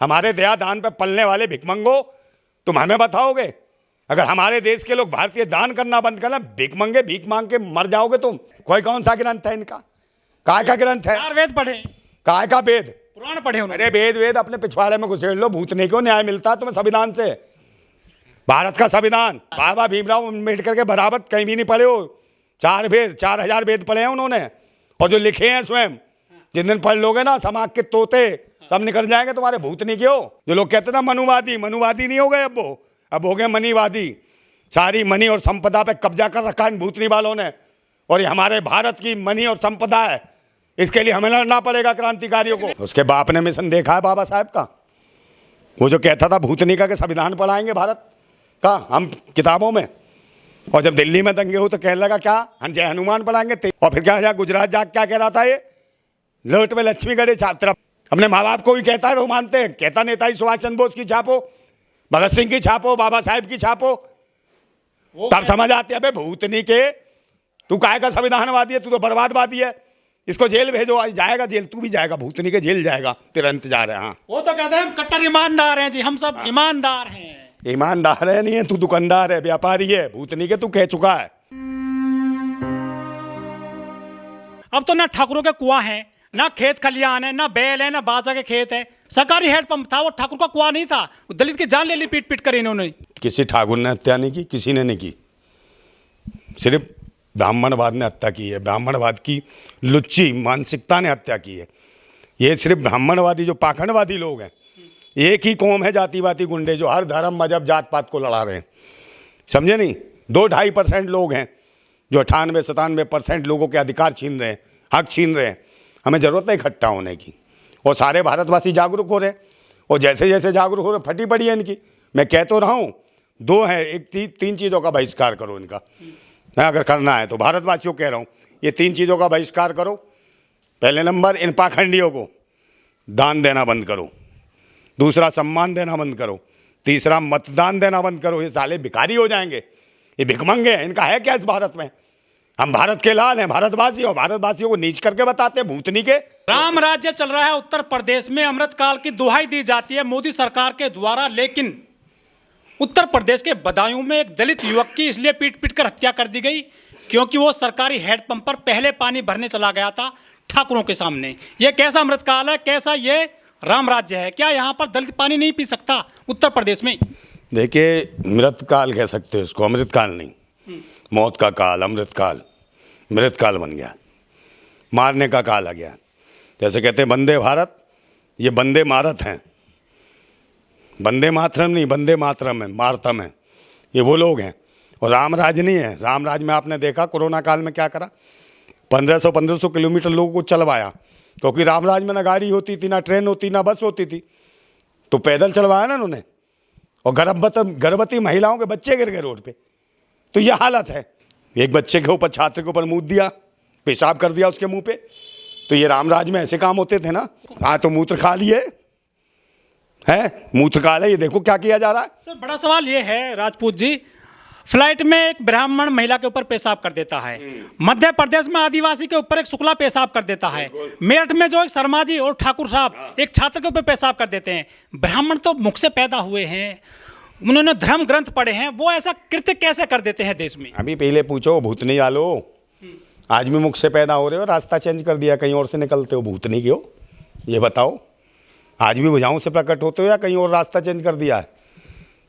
हमारे दया दान पे पलने वाले भिखमंगो, तुम हमें बताओगे? अगर हमारे देश के लोग भारतीय दान करना बंद करना, भिखमंगे भीख मांग के मर जाओगे तुम। कोई कौन सा ग्रंथ है इनका? काय का ग्रंथ है? 4 वेद पढ़े, काय का वेद? पुराण पढ़े उन्होंने। अरे वेद वेद अपने पिछवाड़े में घुसेड़ लो, भूतने को न्याय मिलता है तुम्हें संविधान से। भारत का संविधान बाबा भीमराव अम्बेडकर के बराबर कहीं भी नहीं पढ़े हो। 4 वेद, 4000 वेद पढ़े हैं उन्होंने, और जो लिखे हैं स्वयं। जिन दिन पढ़ लोगे ना, समाज के तोते सब निकल जाएंगे तुम्हारे। भूतनी क्यों? जो लोग कहते ना मनुवादी, मनुवादी नहीं हो गए अब वो, अब हो गए मनीवादी। सारी मनी और संपदा पे कब्जा कर रखा है इन भूतनी वालों ने, और ये हमारे भारत की मनी और संपदा है। इसके लिए हमें लड़ना पड़ेगा क्रांतिकारियों को। उसके बाप ने मिशन देखा है बाबा साहब का, वो जो कहता था भूतनी का कि संविधान पढ़ाएंगे भारत का हम किताबों में, और जब दिल्ली में दंगे हो तो कहने लगा क्या हम जय हनुमान पढ़ाएंगे। और फिर क्या गुजरात जाके क्या कह रहा था, ये लोट में लक्ष्मी गढ़े छात्र। अपने माँ बाप को भी कहता है तो मानते हैं। कहता नेताजी सुभाष चंद्र बोस की छापो, भगत सिंह की छापो, बाबा साहेब की छापो, तब समझ आती है। अबे भूतनी के, तू काहे का संविधानवादी है? तू तो बर्बादवादी है। इसको जेल भेजो, जाएगा जेल, तू भी जाएगा, भूतनी के जेल जाएगा, तेरा इंतजार है। हाँ, वो तो कहते हैं हम कट्टर ईमानदार हैं जी, हम सब ईमानदार हैं। ईमानदार है नहीं है, तू दुकानदार है, व्यापारी है। भूतनी के तू कह चुका है। अब तो ना ठाकुरों के कुआं है, ना खेत खलियान है, ना बैल है, ना बाजा के खेत है। सरकारी हैंडपंप था, वो ठाकुर का कुआं नहीं था। वो दलित की जान ले ली पीट पीट कर इन्होंने। किसी ठाकुर ने हत्या नहीं की, किसी ने नहीं की। सिर्फ ब्राह्मणवाद ने हत्या की है। ब्राह्मणवाद की लुच्ची मानसिकता ने हत्या की है। ये सिर्फ ब्राह्मणवादी जो पाखंडवादी लोग हैं, एक ही कौम है जातिवादी गुंडे जो हर धर्म मजहब जात पात को लड़ा रहे हैं। समझे नहीं? 2-2.5% लोग हैं जो 98-97% लोगों के अधिकार छीन रहे हैं, हक छीन रहे हैं। हमें ज़रूरत है इकट्ठा होने की, और सारे भारतवासी जागरूक हो रहे हैं। और जैसे जैसे जागरूक हो रहे, फटी पड़ी है इनकी। मैं कह तो रहा हूँ, 2 है, एक 3 चीज़ों का बहिष्कार करो इनका। मैं अगर करना है तो भारतवासियों को कह रहा हूँ, ये 3 चीज़ों का बहिष्कार करो। पहले नंबर, इन पाखंडियों को दान देना बंद करो। दूसरा, सम्मान देना बंद करो। तीसरा, मतदान देना बंद करो। ये साले भिखारी हो जाएंगे, ये भिखमंगे हैं। इनका है क्या इस भारत में? हम भारत के लाल हैं, भारतवासी, और भारतवासियों को नीच करके बताते हैं भूतनी के। राम राज्य चल रहा है उत्तर प्रदेश में, अमृतकाल की दुहाई दी जाती है मोदी सरकार के द्वारा। लेकिन उत्तर प्रदेश के बदायूं में एक दलित युवक की इसलिए पीट पीट कर हत्या कर दी गई क्योंकि वो सरकारी हैंडपंप पर पहले पानी भरने चला गया था ठाकुरों के सामने। ये कैसा अमृतकाल है, कैसा ये राम राज्य है? क्या यहाँ पर दलित पानी नहीं पी सकता उत्तर प्रदेश में? देखिए, मृतकाल कह सकते हो इसको, अमृतकाल नहीं। मौत का काल, अमृतकाल, मृतकाल बन गया, मारने का काल आ गया। जैसे कहते हैं वंदे भारत, ये वंदे मारत हैं। वंदे मातरम नहीं, वंदे मातरम है, मारतम है। ये वो लोग हैं, और रामराज नहीं है। रामराज में आपने देखा कोरोना काल में क्या करा, 1500 किलोमीटर लोगों को चलवाया, क्योंकि रामराज में ना गाड़ी होती थी, ना ट्रेन होती, ना बस होती थी, तो पैदल चलवाया ना उन्होंने। और गर्भवती महिलाओं के बच्चे गिर गए रोड पे। तो ये हालत है। एक बच्चे के ऊपर, छात्र के ऊपर मुँह दिया, पेशाब कर दिया उसके मुंह पे। तो ये रामराज में ऐसे काम होते थे ना। हाँ, तो मूत्र खा लिए है, मूत्र खा ले। ये देखो क्या किया जा रहा है। सर, बड़ा सवाल ये है राजपूत जी, फ्लाइट में एक ब्राह्मण महिला के ऊपर पेशाब कर देता है, मध्य प्रदेश में आदिवासी के ऊपर एक शुक्ला पेशाब कर देता है, मेरठ में जो एक शर्मा जी और ठाकुर साहब एक छात्र के ऊपर पेशाब कर देते हैं। ब्राह्मण तो मुख से पैदा हुए हैं, उन्होंने धर्म ग्रंथ पढ़े हैं, वो ऐसा कृत्य कैसे कर देते हैं देश में? अभी पहले पूछो भूतनी वालों, आज भी मुख से पैदा हो रहे हो, रास्ता चेंज कर दिया, कहीं और से निकलते हो, भूतनी क्यों? ये बताओ। आज भी भुजाओं से प्रकट होते हो या कहीं और रास्ता चेंज कर दिया है?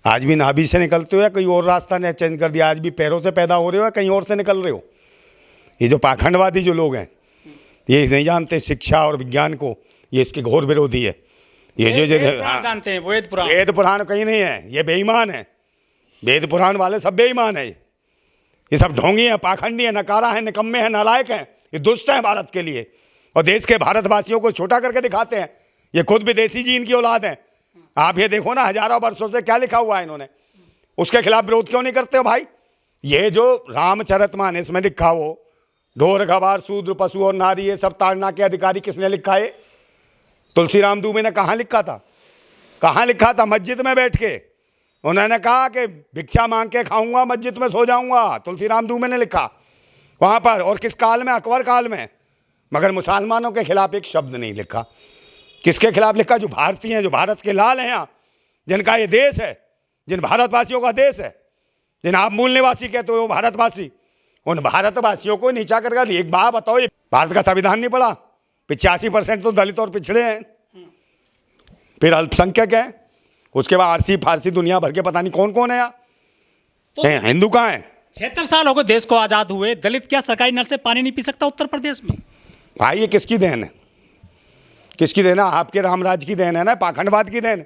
आज भी नाभि से निकलते हो या कहीं और रास्ता ने चेंज कर दिया? आज भी पैरों से पैदा हो रहे हो या कहीं और से निकल रहे हो? ये जो पाखंडवादी जो लोग हैं, ये नहीं जानते शिक्षा और विज्ञान को, ये इसके घोर विरोधी है। ये जो जानते हैं वेद पुराण कहीं नहीं है, ये बेईमान है। वेद पुराण वाले सब बेईमान है। ये सब ढोंगी हैं, पाखंडी हैं, नकारा है, निकम्मे हैं, नालायक हैं। ये दुष्ट हैं भारत के लिए, और देश के भारतवासियों को छोटा करके दिखाते हैं। ये खुद विदेशी जी इनकी औलाद हैं। आप ये देखो ना, हजारों वर्षों से क्या लिखा हुआ है इन्होंने, उसके खिलाफ विरोध क्यों नहीं करते हो भाई? ये जो रामचरितमानस में लिखा हो, ढोर गवार शूद्र पशु और नारी ये सब ताड़ना के अधिकारी, किसने लिखा है? तुलसीराम दूबे ने कहाँ लिखा था? कहाँ लिखा था? मस्जिद में बैठ के उन्होंने कहा कि भिक्षा मांग के खाऊंगा, मस्जिद में सो जाऊंगा। तुलसीराम दूबे ने लिखा वहाँ पर। और किस काल में? अकबर काल में। मगर मुसलमानों के खिलाफ एक शब्द नहीं लिखा। किसके खिलाफ लिखा? जो भारतीय हैं, जो भारत के लाल हैं, यहाँ जिनका ये देश है, जिन भारतवासियों का देश है, जिन आप मूल निवासी कहते हो भारतवासी, उन भारतवासियों को नीचा कर दिया। एक बात बताओ, ये भारत का संविधान नहीं पढ़ा? 85% तो दलित और पिछड़े हैं, फिर अल्पसंख्यक हैं, उसके बाद आरसी फारसी दुनिया भर के पता नहीं कौन कौन है यहाँ। तो हिंदू कहाँ है? 76 साल हो गए देश को आजाद हुए, दलित क्या सरकारी नल से पानी नहीं पी सकता उत्तर प्रदेश में? भाई ये किसकी देन है? किसकी देन है? आपके रामराज की देन है ना, पाखंडवाद की देन।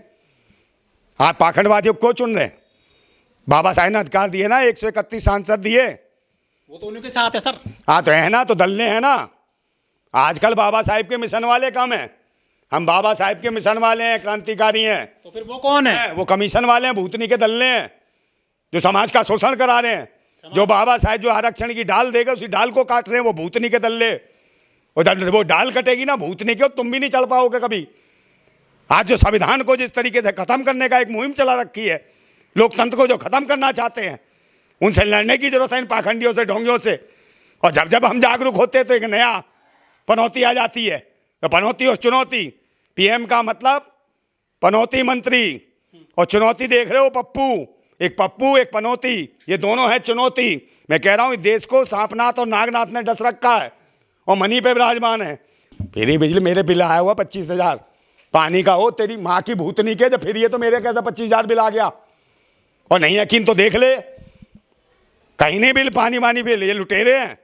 आप पाखंडवादियों को चुन रहे हैं? बाबा साहेब ने अधिकार दिए ना, 131 सांसद दिए, वो तो उन्हीं के साथ है सर। हाँ तो है ना, तो दलने हैं ना। आजकल बाबा साहेब के मिशन वाले कम हैं, हम बाबा साहेब के मिशन वाले हैं, क्रांतिकारी हैं। तो फिर वो कौन है? वो कमीशन वाले हैं, भूतनी के दलने हैं, जो समाज का शोषण करा रहे हैं। जो बाबा साहेब जो आरक्षण की डाल देगा, उसी डाल को काट रहे हैं वो भूतनी के दल्ले। और जब वो डाल कटेगी ना भूतनी के, तुम भी नहीं चल पाओगे कभी। आज जो संविधान को जिस तरीके से खत्म करने का एक मुहिम चला रखी है, लोकतंत्र को जो खत्म करना चाहते हैं, उनसे लड़ने की जरूरत है, इन पाखंडियों से, ढोंगियों से। और जब जब हम जागरूक होते हैं तो एक नया पनौती आ जाती है। तो पनौती और चुनौती, पीएम का मतलब पनौती मंत्री, और चुनौती देख रहे हो पप्पू, एक पप्पू एक पनौती, ये दोनों है चुनौती। मैं कह रहा हूँ देश को सांपनाथ और नागनाथ ने डस रखा है और मनी पे विराजमान है। फिर ही बिजली मेरे बिल आया हुआ 25,000 पानी का। हो तेरी माँ की भूतनी के, जब फिर ये तो मेरे कैसा 25,000 बिल आ गया। और नहीं यकीन तो देख ले, कहीं नहीं बिल, पानी वानी बिल। ये लुटेरे हैं,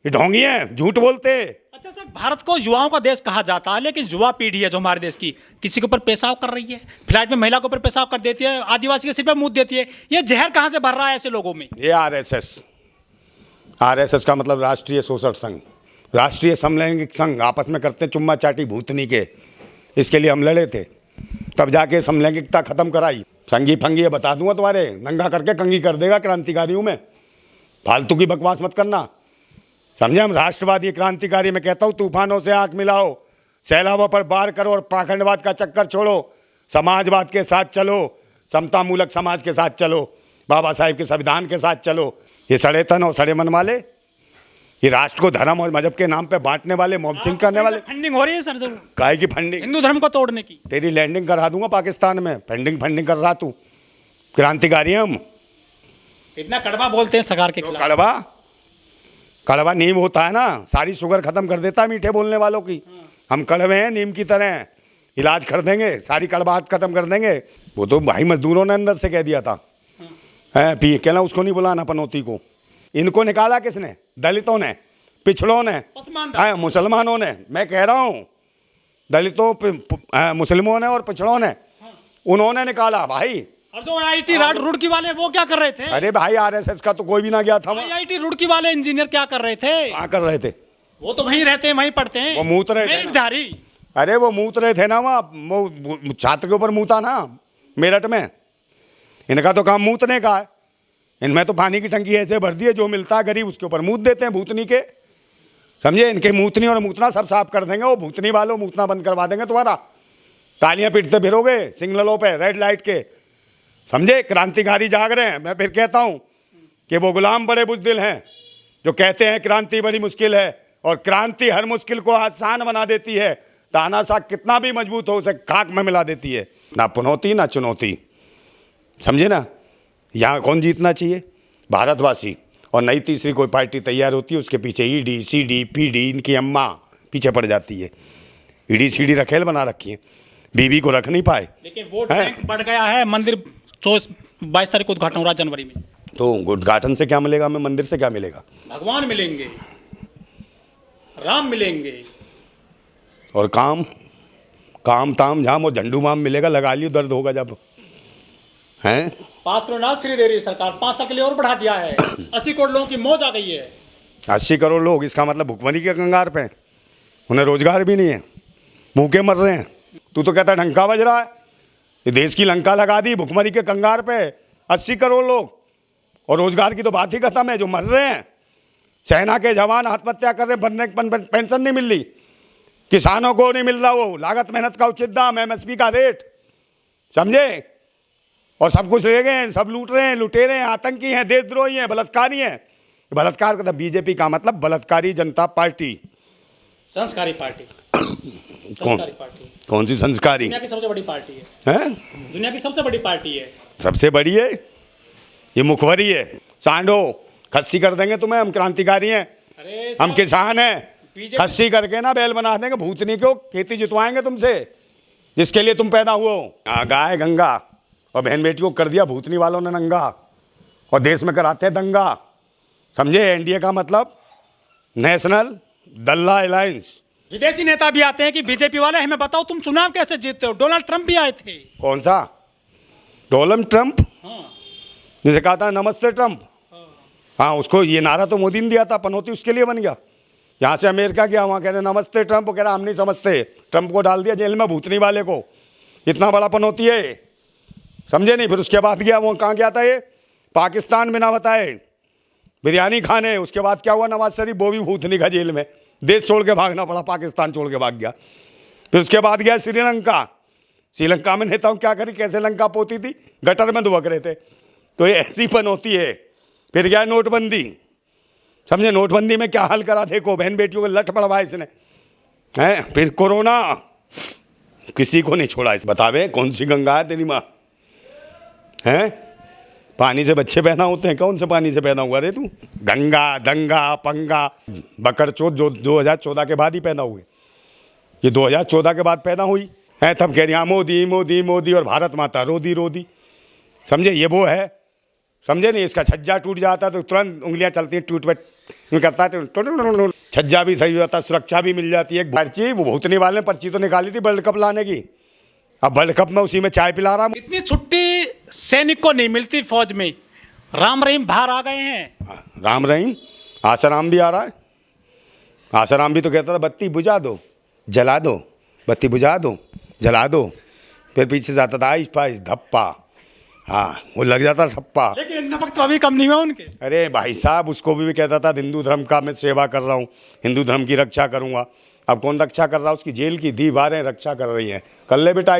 ये ढोंगी हैं, झूठ बोलते हैं। अच्छा सर, भारत को युवाओं का देश कहा जाता है, लेकिन युवा पीढ़ी है जो हमारे देश की, किसी के ऊपर पेशाब कर रही है, फ्लैट में महिला के ऊपर पेशाब कर देती है, आदिवासी के सिर पे मुंह देती है। ये जहर कहाँ से भर रहा है ऐसे लोगों में? ये आरएसएस का मतलब राष्ट्रीय शोषण संघ, राष्ट्रीय समलैंगिक संघ, आपस में करते चुम्मा चाटी भूतनी के। इसके लिए हम लड़े थे, तब जाके समलैंगिकता खत्म कराई। संगी फंगी ये बता दूंगा तुम्हारे, नंगा करके कंगी कर देगा क्रांतिकारियों में। फालतू की बकवास मत करना, समझे? हम राष्ट्रवादी क्रांतिकारी, मैं कहता हूँ तूफानों से आंख मिलाओ, सैलाबों पर पार करो और पाखंडवाद का चक्कर छोड़ो, समाजवाद के साथ चलो, समतामूलक समाज के साथ चलो, बाबा साहेब के संविधान के साथ चलो। ये सड़े तन और सड़े मन वाले, ये राष्ट्र को धर्म और मजहब के नाम पे बांटने वाले, मॉब्सिंग करने वाले। फंडिंग हो रही है सर जरूर, काहे की फंडिंग? हिंदू धर्म को तोड़ने की। तेरी लैंडिंग करा दूंगा पाकिस्तान में, फंडिंग कर रहा तू। क्रांतिकारी हम। इतना कड़वा बोलते हैं सरकार के खिलाफ। कड़वा नीम होता है ना, सारी शुगर खत्म कर देता है मीठे बोलने वालों की। हम कड़वे हैं नीम की तरह, इलाज कर देंगे, सारी कड़वाहट खत्म कर देंगे। वो तो भाई मजदूरों ने अंदर से कह दिया था, है पी कहना उसको नहीं बुलाना पनौती को। इनको निकाला किसने? दलितों ने, पिछड़ों ने, मुसलमानों ने। मैं कह रहा हूँ दलितों, मुस्लिमों ने और पिछड़ों ने, उन्होंने निकाला भाई। और जो आईआईटी रुड़की वाले वो क्या कर रहे थे? अरे भाई आरएसएस का तो कोई भी ना गया था। आईआईटी रुड़की वाले इंजीनियर क्या कर रहे थे? क्या कर रहे थे? वो तो वहीं रहते हैं, वहीं पढ़ते हैं, वो मूत रहे थे। अरे वो मूत रहे थे ना, वहाँ छात्र के ऊपर मूता ना मेरठ में। इनका तो काम मूतने का है। इनमें तो पानी की टंकी ऐसे भर दी है, जो मिलता है गरीब उसके ऊपर मूत देते हैं भूतनी के। समझे? इनके मूतनी और मूतना सब साफ कर देंगे वो भूतनी वालों, मूतना बंद करवा देंगे तुम्हारा। तालियां पीटते फिरोगे सिग्नलों पे, रेड लाइट के। समझे? क्रांतिकारी जाग रहे हैं। मैं फिर कहता हूं कि वो गुलाम बड़े बुज़दिल हैं जो कहते हैं क्रांति बड़ी मुश्किल है, और क्रांति हर मुश्किल को आसान बना देती है। तानाशाह कितना भी मजबूत हो उसे खाक में मिला देती है। ना पनौती ना चुनौती, समझे ना? यहाँ कौन जीतना चाहिए? भारतवासी। और नई तीसरी कोई पार्टी तैयार होती है, उसके पीछे ईडी सीडी पीडी, इनकी अम्मा पीछे पड़ जाती है। ईडी सीडी रखेल बना रखी है, बीबी को रख नहीं पाए। लेकिन वोट बैंक बढ़ गया है। मंदिर 22 तारीख को उद्घाटन हो रहा है जनवरी में। तो उद्घाटन से क्या मिलेगा हमें? मंदिर से क्या मिलेगा? भगवान मिलेंगे, राम मिलेंगे, और काम ताम झाम और झंडू माम मिलेगा। लगा लियो, दर्द होगा जब। हैं 5 करोड़ अनाज फ्री दे रही है सरकार, 5 साल के लिए और बढ़ा दिया है। 80 करोड़ लोगों की मौज आ गई है। 80 करोड़ लोग, इसका मतलब भुखमरी के कंगार पे, उन्हें रोजगार भी नहीं है, भूखे मर रहे हैं। तू तो कहता ढंका बज रहा है। ये देश की लंका लगा दी भुखमरी के कंगार पे। 80 करोड़ लोग, और रोजगार की तो बात ही खत्म है। जो मर रहे हैं, सेना के जवान आत्महत्या कर रहे हैं, पेंशन नहीं मिल रही, किसानों को नहीं मिल रहा वो लागत मेहनत का उचित दाम, एमएसपी का रेट, समझे? और सब कुछ ले गए हैं, सब लूट रहे हैं, लुटेरे हैं, आतंकी हैं, देशद्रोही हैं, बलात्कारी हैं। बलात्कार का बीजेपी का मतलब बलात्कारी जनता पार्टी, संस्कारी पार्टी। संस्कारी पार्टी। कौन सी संस्कारी दुनिया की सबसे बड़ी पार्टी है, है? दुनिया की सबसे बड़ी पार्टी है। सबसे बड़ी है ये, मुखबरी है। सांडो, खस्सी कर देंगे तुम्हें, हम क्रांतिकारी हैं, अरे हम साहब, किसान हैं। बीजेपी खस्सी करके ना बैल बना देंगे, भूतनी को खेती जितवाएंगे तुमसे, जिसके लिए तुम पैदा हुए हो। गाय गंगा और बहन बेटी को कर दिया भूतनी वालों ने नंगा, और देश में कराते हैं दंगा। समझे? एनडीए का मतलब नेशनल दल्ला अलायंस। विदेशी नेता भी आते हैं कि बीजेपी वाले हमें बताओ तुम चुनाव कैसे जीतते हो। डोनाल्ड ट्रंप भी आए थे। कौन सा डोनाल्ड ट्रंप? हाँ, जिसे कहा था नमस्ते ट्रंप। हाँ, उसको ये नारा तो मोदी ने दिया था, पनौती उसके लिए बन गया। यहाँ से अमेरिका गया, वहाँ कह रहे नमस्ते ट्रंप, वो कह रहा हम नहीं समझते। ट्रंप को डाल दिया जेल में, भूतनी वाले को। इतना बड़ा पनौती है, समझे नहीं? फिर उसके बाद गया, वो कहाँ गया था ये? पाकिस्तान बिना बताए बिरयानी खाने। उसके बाद क्या हुआ? नवाज शरीफ वो भी भूतनी का जेल में, देश छोड़ के भागना पड़ा, पाकिस्तान छोड़ के भाग गया। फिर उसके बाद गया श्रीलंका। श्रीलंका में नेताओं क्या करी, कैसे लंका पोती थी, गटर में दुबक रहे थे। तो ये ऐसी पनौती है। फिर गया नोटबंदी, समझे? नोटबंदी में क्या हाल करा, देखो बहन बेटियों को लठ पड़वाया इसने, हैं? फिर कोरोना, किसी को नहीं छोड़ा। इस बतावे कौन सी गंगा है तेरी माँ, हैं? पानी से बच्चे पैदा होते हैं, कौन से पानी से पैदा हुआ रे तू? गंगा दंगा पंगा बकर चोत जो 2014 के बाद ही पैदा हुए। ये 2014 के बाद पैदा हुई है, तब कह रही हाँ मोदी मोदी मोदी, और भारत माता रोदी रोदी। समझे? ये वो है, समझे नहीं? इसका छज्जा टूट जाता तो तुरंत उंगलियां चलती हैं, टूट पे करता है तो छज्जा भी सही हो जाता, सुरक्षा भी मिल जाती है। पर्ची वो भूतनी वाले ने पर्ची तो निकाली थी वर्ल्ड कप लाने की, अब वर्ल्ड कप में उसी में चाय पिला रहा हूँ। इतनी छुट्टी सैनिक को नहीं मिलती फौज में। राम रहीम बाहर आ गए हैं। राम रहीम, आसाराम भी आ रहा है। आसाराम भी तो कहता था बत्ती बुझा दो जला दो, बत्ती बुझा दो जला दो, फिर पीछे से आता था आइस पाइस धप्पा। हाँ, वो लग जाता ठप्पा। लेकिन इतना वक्त तो अभी कम नहीं हुआ उनके। अरे भाई साहब, उसको भी कहता था हिंदू धर्म का मैं सेवा कर रहा हूँ, हिंदू धर्म की रक्षा करूँगा। अब कौन रक्षा कर रहा है उसकी? जेल की दीवारें रक्षा कर रही हैं। कर ले बेटा।